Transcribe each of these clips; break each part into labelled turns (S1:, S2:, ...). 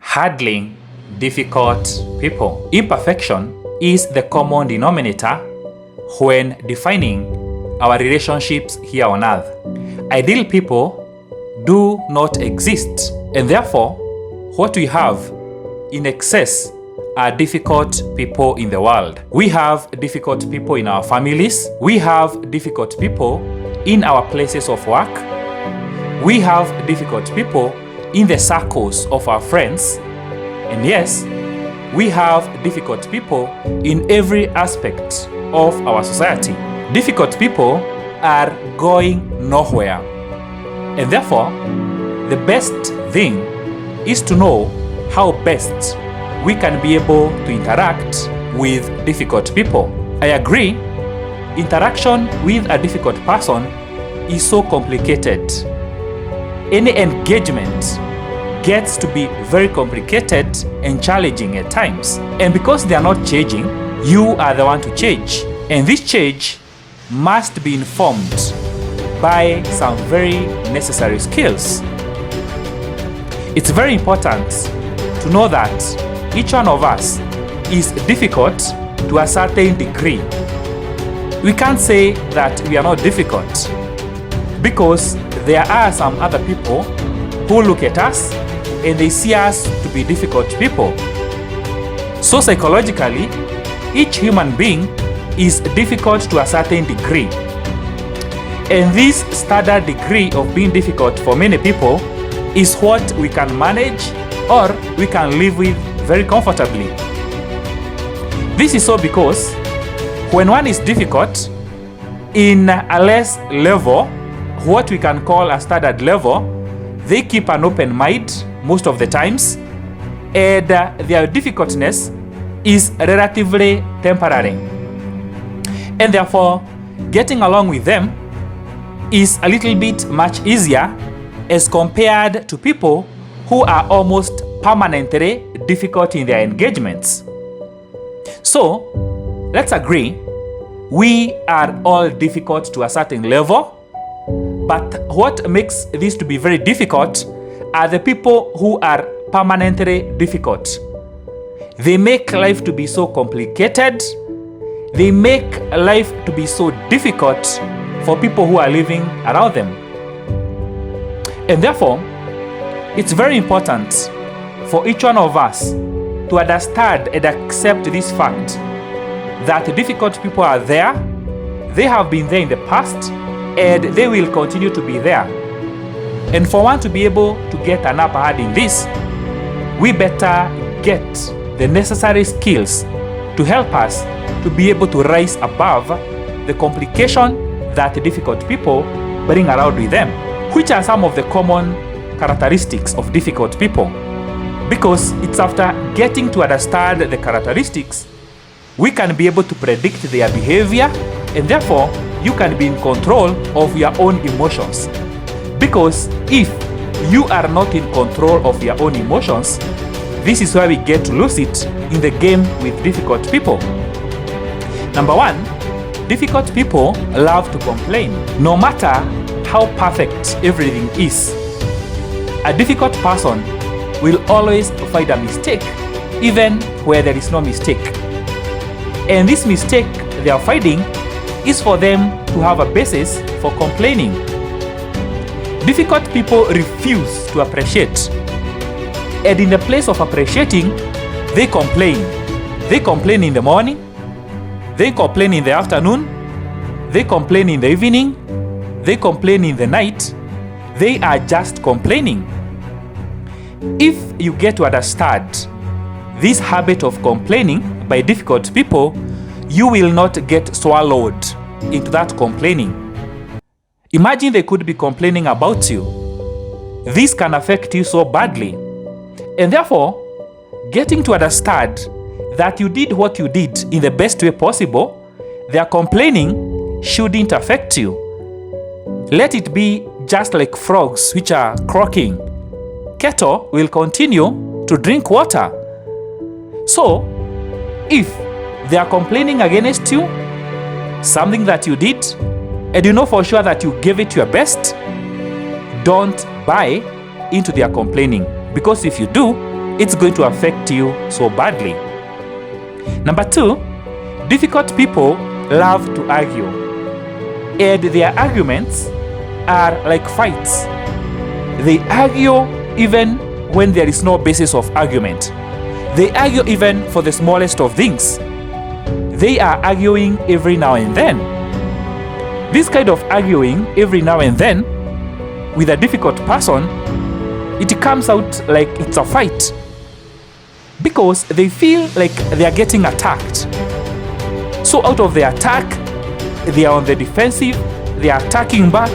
S1: handling difficult people. Imperfection is the common denominator when defining our relationships here on earth. Ideal people do not exist, and therefore, what we have in excess are difficult people in the world. We have difficult people in our families. We have difficult people in our places of work. We have difficult people in the circles of our friends. And yes, we have difficult people in every aspect of our society. Difficult people are going nowhere. And therefore, the best thing is to know how best we can be able to interact with difficult people. I agree, interaction with a difficult person is so complicated. Any engagement gets to be very complicated and challenging at times. And because they are not changing, you are the one to change. And this change must be informed by some very necessary skills. It's very important to know that each one of us is difficult to a certain degree. We can't say that we are not difficult because there are some other people who look at us and they see us to be difficult people. So psychologically, each human being is difficult to a certain degree. And this standard degree of being difficult for many people is what we can manage or we can live with very comfortably. This is so because when one is difficult in a less level, what we can call a standard level, they keep an open mind most of the times, and their difficultness is relatively temporary. And therefore, getting along with them is a little bit much easier as compared to people who are almost permanently difficult in their engagements. So, let's agree, we are all difficult to a certain level, but what makes this to be very difficult are the people who are permanently difficult. They make life to be so complicated. They make life to be so difficult for people who are living around them. And therefore, it's very important for each one of us to understand and accept this fact that difficult people are there, they have been there in the past, and they will continue to be there. And for one to be able to get an upper hand in this, we better get the necessary skills to help us to be able to rise above the complication that difficult people bring around with them. Which are some of the common characteristics of difficult people? Because it's after getting to understand the characteristics, we can be able to predict their behavior, and therefore you can be in control of your own emotions. Because if you are not in control of your own emotions, this is where we get to lose it in the game with difficult people. Number one, difficult people love to complain. No matter how perfect everything is, a difficult person will always find a mistake, even where there is no mistake. And this mistake they are finding is for them to have a basis for complaining. Difficult people refuse to appreciate. And in the place of appreciating, they complain. They complain in the morning, they complain in the afternoon, they complain in the evening, they complain in the night. They are just complaining. If you get to understand this habit of complaining by difficult people, you will not get swallowed into that complaining. Imagine they could be complaining about you. This can affect you so badly. And therefore, getting to understand that you did what you did in the best way possible, their complaining shouldn't affect you. Let it be just like frogs which are croaking. Kettle will continue to drink water. So, if they are complaining against you, something that you did, and you know for sure that you gave it your best, don't buy into their complaining. Because if you do, it's going to affect you so badly. Number 2, difficult people love to argue, and their arguments are like fights. They argue even when there is no basis of argument. They argue even for the smallest of things. They are arguing every now and then. This kind of arguing every now and then with a difficult person, it comes out like it's a fight, because they feel like they are getting attacked. So out of the attack, they are on the defensive, they are attacking back.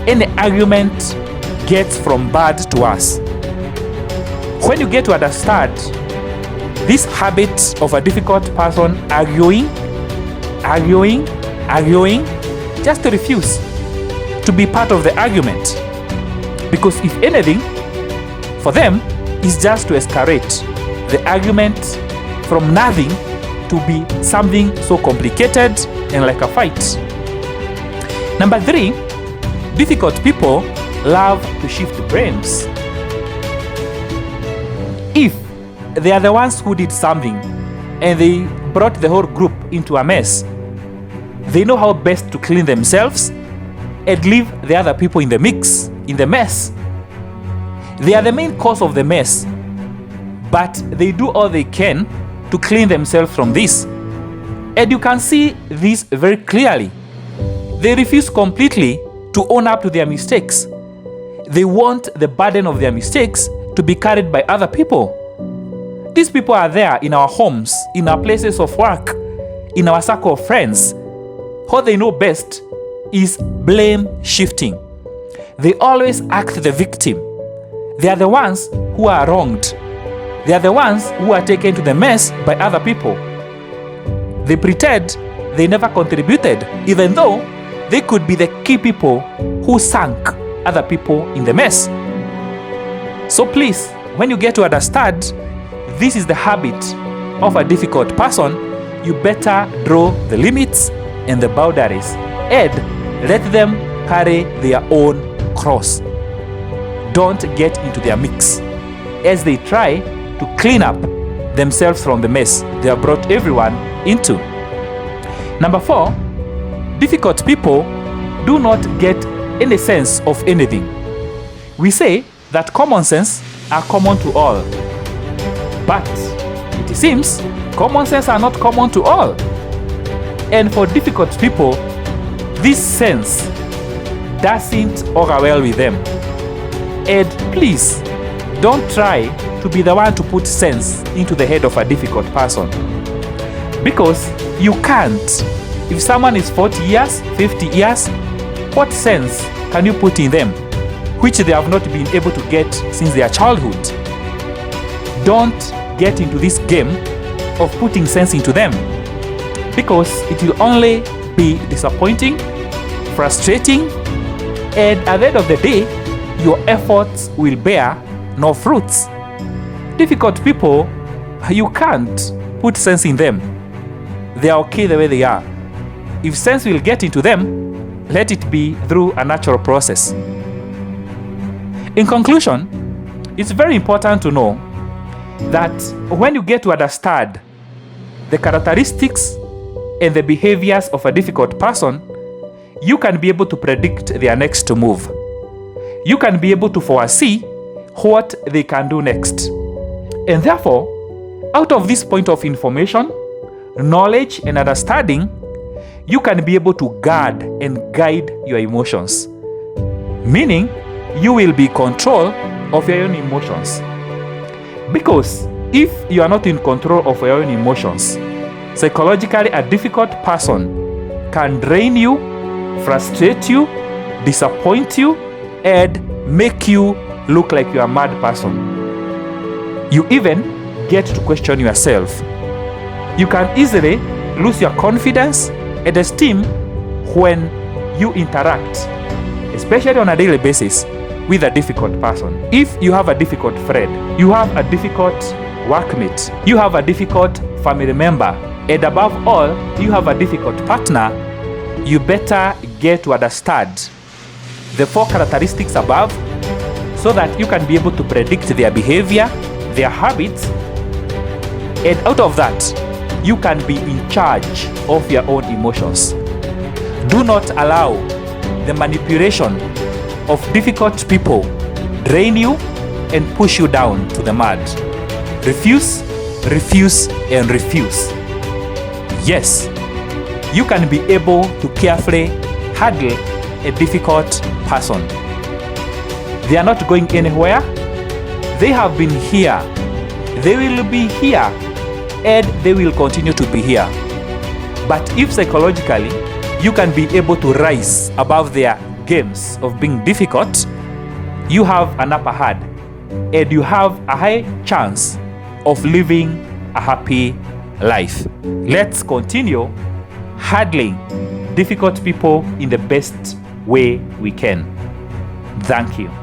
S1: Any argument gets from bad to worse. When you get to understand this habit of a difficult person arguing, just refuse to be part of the argument. Because if anything, for them, is just to escalate the argument from nothing to be something so complicated and like a fight. Number 3, difficult people love to shift blames. If they are the ones who did something and they brought the whole group into a mess, they know how best to clean themselves and leave the other people in the mix, in the mess. They are the main cause of the mess, but they do all they can to clean themselves from this. And you can see this very clearly. They refuse completely to own up to their mistakes. They want the burden of their mistakes to be carried by other people. These people are there in our homes, in our places of work, in our circle of friends. What they know best is blame shifting. They always act the victim. They are the ones who are wronged. They are the ones who are taken to the mess by other people. They pretend they never contributed, even though they could be the key people who sank other people in the mess. So please, when you get to understand this is the habit of a difficult person, you better draw the limits and the boundaries and let them carry their own cross. Don't get into their mix as they try to clean up themselves from the mess they have brought everyone into. Number 4, difficult people do not get any sense of anything. We say that common sense are common to all, but it seems common sense are not common to all. And for difficult people, this sense doesn't augur well with them. And please, don't try to be the one to put sense into the head of a difficult person, because you can't. If someone is 40 years, 50 years, what sense can you put in them which they have not been able to get since their childhood? Don't get into this game of putting sense into them, because it will only be disappointing, frustrating, and at the end of the day, your efforts will bear no fruits. Difficult people, you can't put sense in them. They are okay the way they are. If sense will get into them, let it be through a natural process. In conclusion, it's very important to know that when you get to understand the characteristics and the behaviors of a difficult person, you can be able to predict their next move. You can be able to foresee what they can do next. And therefore, out of this point of information, knowledge, and understanding, you can be able to guard and guide your emotions. Meaning, you will be in control of your own emotions. Because if you are not in control of your own emotions, psychologically a difficult person can drain you, frustrate you, disappoint you, and make you look like you are a mad person. You even get to question yourself. You can easily lose your confidence and esteem when you interact, especially on a daily basis, with a difficult person. If you have a difficult friend, you have a difficult workmate, you have a difficult family member, and above all, you have a difficult partner, you better get to understand the 4 characteristics above so that you can be able to predict their behavior their habits, and out of that, you can be in charge of your own emotions. Do not allow the manipulation of difficult people drain you and push you down to the mud. Refuse, refuse, and refuse. Yes, you can be able to carefully handle a difficult person. They are not going anywhere. They have been here. They will be here. And they will continue to be here. But if psychologically you can be able to rise above their games of being difficult, you have an upper hand and you have a high chance of living a happy life. Let's continue handling difficult people in the best way we can. Thank you.